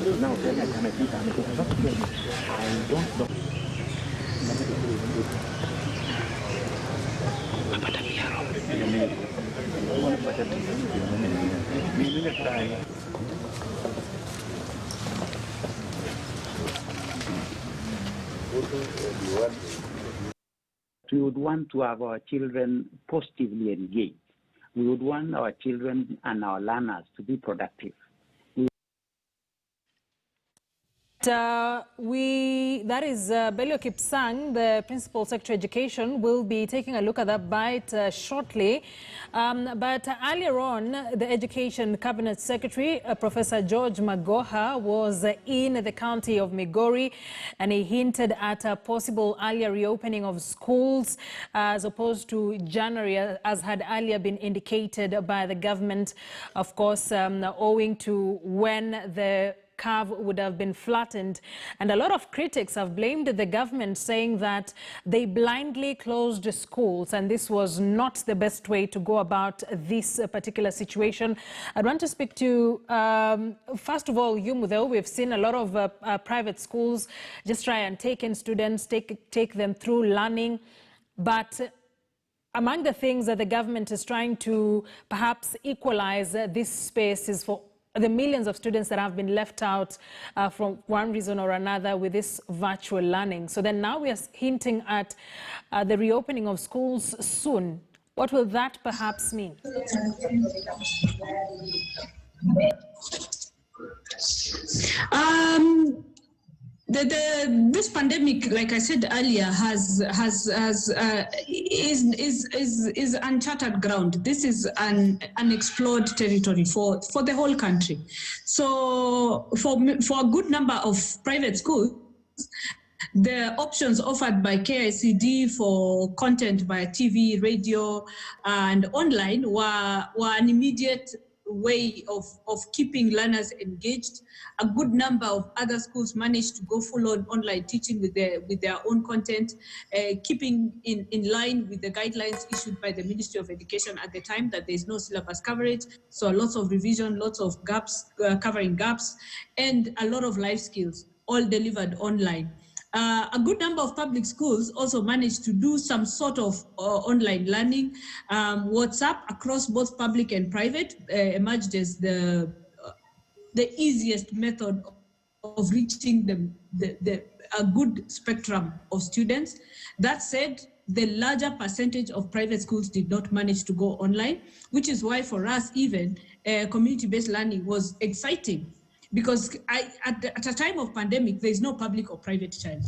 Now, we would want to have our children positively engaged. We would want our children and our learners to be productive. That is Belio Kipsang, the Principal Secretary Education, will be taking a look at that bite shortly. But earlier on, the Education Cabinet Secretary, Professor George Magoha, was in the county of Migori, and he hinted at a possible earlier reopening of schools as opposed to January, as had earlier been indicated by the government, of course, owing to when the curve would have been flattened. And a lot of critics have blamed the government, saying that they blindly closed schools, and this was not the best way to go about this particular situation. I'd want to speak to, first of all, you, Mudheu. We've seen a lot of private schools just try and take in students, take them through learning. But among the things that the government is trying to perhaps equalize this space is for the millions of students that have been left out from one reason or another with this virtual learning. So then now we are hinting at the reopening of schools soon. What will that perhaps mean? This pandemic, like I said earlier, is uncharted ground. This is an unexplored territory for the whole country. So for a good number of private schools, the options offered by KICD for content via TV, radio, and online were an immediate way of keeping learners engaged. A good number of other schools managed to go full on online teaching with their own content, keeping in line with the guidelines issued by the Ministry of Education at the time, that there is no syllabus coverage. So lots of revision, lots of gaps, covering gaps, and a lot of life skills, all delivered online. A good number of public schools also managed to do some sort of online learning. WhatsApp across both public and private emerged as the easiest method of reaching a good spectrum of students. That said, the larger percentage of private schools did not manage to go online, which is why for us even community-based learning was exciting. Because at a time of pandemic, there is no public or private child.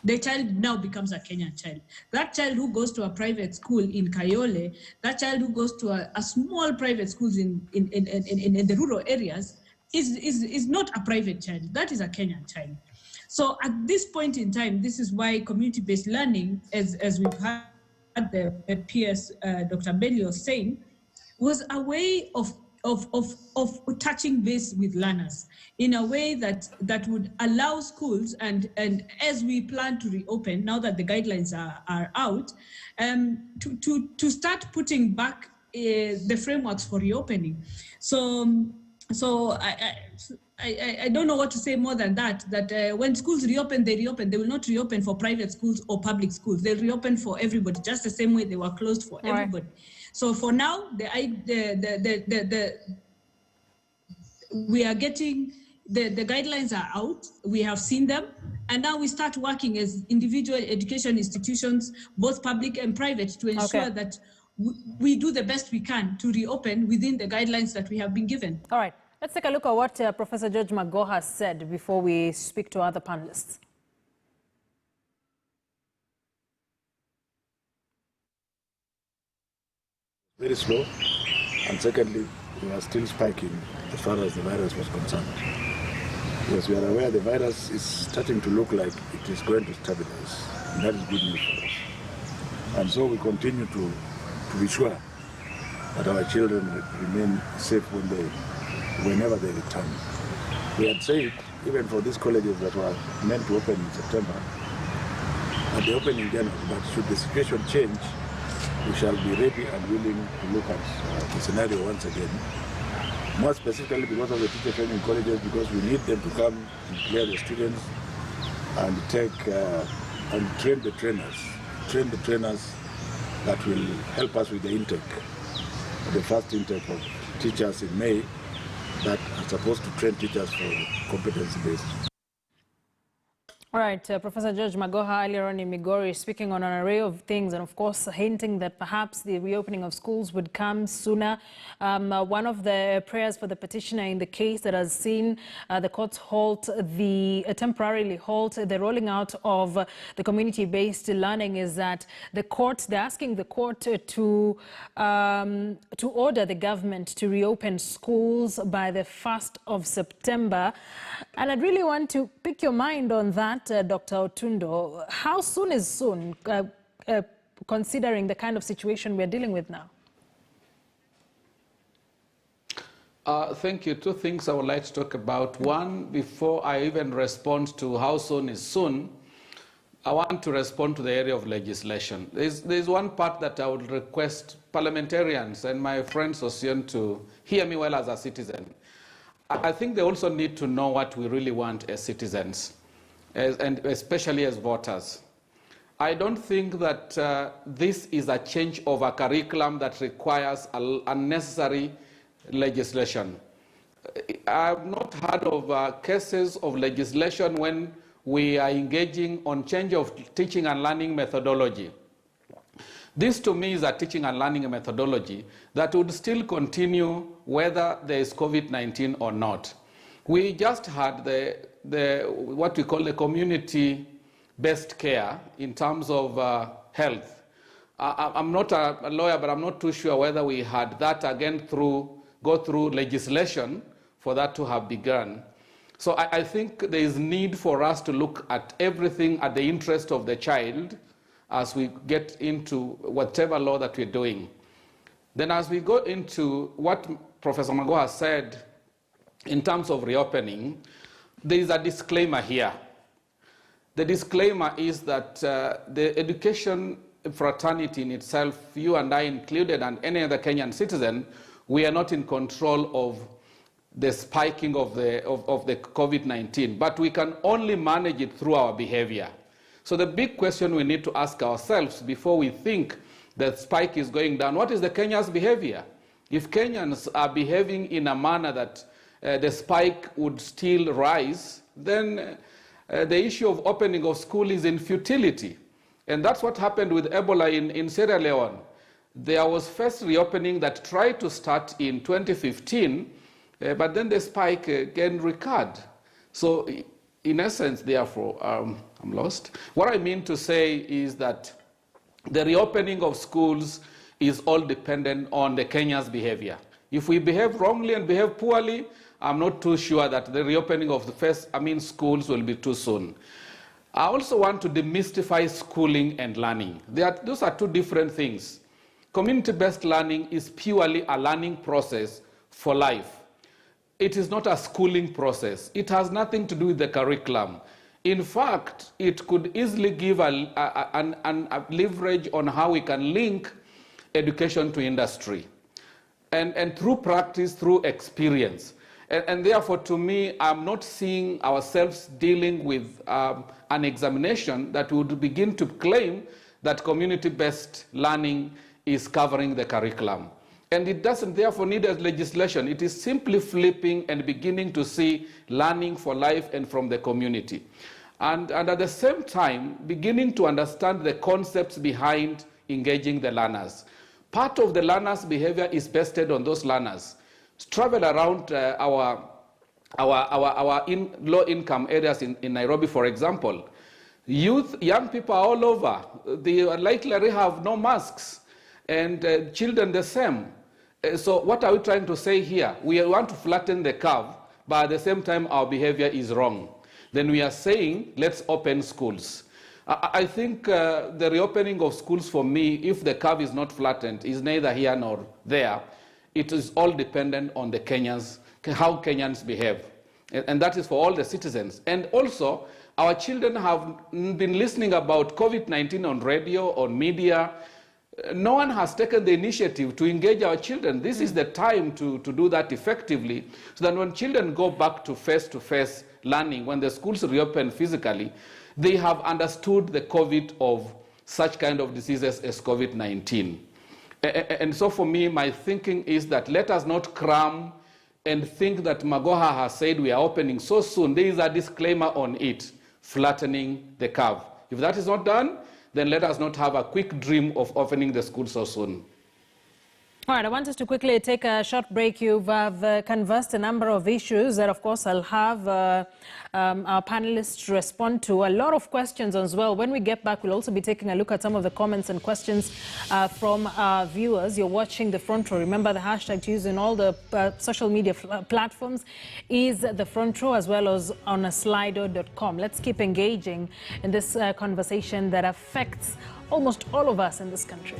The child now becomes a Kenyan child. That child who goes to a private school in Kayole, that child who goes to a small private schools in the rural areas is not a private child. That is a Kenyan child. So at this point in time, this is why community-based learning, as we've had the PS Dr. Belio saying, was a way of touching base with learners in a way that would allow schools, and as we plan to reopen, now that the guidelines are out, to start putting back the frameworks for reopening. So I don't know what to say more than that, when schools reopen, they reopen. They will not reopen for private schools or public schools. They'll reopen for everybody, just the same way they were closed for everybody. So for now, we are getting, the guidelines are out, we have seen them, and now we start working as individual education institutions, both public and private, to ensure that we do the best we can to reopen within the guidelines that we have been given. All right, let's take a look at what Professor George Magoha said before we speak to other panelists. Very slow, and secondly, we are still spiking as far as the virus was concerned. Because we are aware the virus is starting to look like it is going to stabilize, and that is good news for us. And so we continue to be sure that our children remain safe whenever they return. We had said, even for these colleges that were meant to open in September, that they open in January, but should the situation change, we shall be ready and willing to look at the scenario once again more specifically because of the teacher training colleges, because we need them to come and clear the students and take and train the trainers that will help us with the intake, the first intake of teachers in May that are supposed to train teachers for competency-based. All right, Professor George Magoha earlier on in Migori speaking on an array of things and of course hinting that perhaps the reopening of schools would come sooner. One of the prayers for the petitioner in the case that has seen the courts temporarily halt the rolling out of the community-based learning is that they're asking the court to order the government to reopen schools by the 1st of September. And I'd really want to pick your mind on that. Dr. Otundo, how soon is soon, considering the kind of situation we're dealing with now? Thank you. Two things I would like to talk about. One, before I even respond to how soon is soon, I want to respond to the area of legislation. There's one part that I would request parliamentarians and my friends Ocean to hear me well as a citizen. I think they also need to know what we really want as citizens, and especially as voters. I don't think that this is a change of a curriculum that requires unnecessary legislation. I've not heard of cases of legislation when we are engaging on change of teaching and learning methodology. This to me is a teaching and learning methodology that would still continue whether there is COVID-19 or not. We just had what we call the community-based care in terms of health. I'm not a lawyer, but I'm not too sure whether we had that again go through legislation for that to have begun. So I think there is need for us to look at everything at the interest of the child as we get into whatever law that we're doing. Then as we go into what Professor Magoha said in terms of reopening, there is a disclaimer here. The disclaimer is that the education fraternity in itself, you and I included, and any other Kenyan citizen, we are not in control of the spiking of the COVID-19, but we can only manage it through our behavior. So the big question we need to ask ourselves before we think that spike is going down, what is the Kenya's behavior? If Kenyans are behaving in a manner that the spike would still rise, then the issue of opening of school is in futility. And that's what happened with Ebola in Sierra Leone. There was first reopening that tried to start in 2015, but then the spike again recurred. So in essence, therefore, I'm lost. What I mean to say is that the reopening of schools is all dependent on the Kenya's behavior. If we behave wrongly and behave poorly, I'm not too sure that the reopening of the schools will be too soon. I also want to demystify schooling and learning. Those are two different things. Community-based learning is purely a learning process for life. It is not a schooling process. It has nothing to do with the curriculum. In fact, it could easily give a leverage on how we can link education to industry. And through practice, through experience. And therefore, to me, I'm not seeing ourselves dealing with an examination that would begin to claim that community-based learning is covering the curriculum. And it doesn't therefore need a legislation. It is simply flipping and beginning to see learning for life and from the community. And at the same time, beginning to understand the concepts behind engaging the learners. Part of the learners' behavior is based on those learners. Travel around our low-income areas in Nairobi, for example. Young people are all over. They likely have no masks, and children the same. So what are we trying to say here? We want to flatten the curve, but at the same time our behavior is wrong. Then we are saying, let's open schools. I think the reopening of schools for me, if the curve is not flattened, is neither here nor there. It is all dependent on the Kenyans, how Kenyans behave. And that is for all the citizens. And also, our children have been listening about COVID-19 on radio, on media. no one has taken the initiative to engage our children. This is the time to do that effectively, so that when children go back to face-to-face learning, when the schools reopen physically, they have understood the COVID of such kind of diseases as COVID-19. And so for me, my thinking is that let us not cram and think that Magoha has said we are opening so soon. There is a disclaimer on it, flattening the curve. If that is not done, then let us not have a quick dream of opening the school so soon. All right, I want us to quickly take a short break. You've conversed a number of issues that, of course, I'll have our panelists respond to. A lot of questions as well. When we get back, we'll also be taking a look at some of the comments and questions from our viewers. You're watching the Front Row. Remember, the hashtag to use in all the social media platforms is the Front Row, as well as on slido.com. Let's keep engaging in this conversation that affects almost all of us in this country.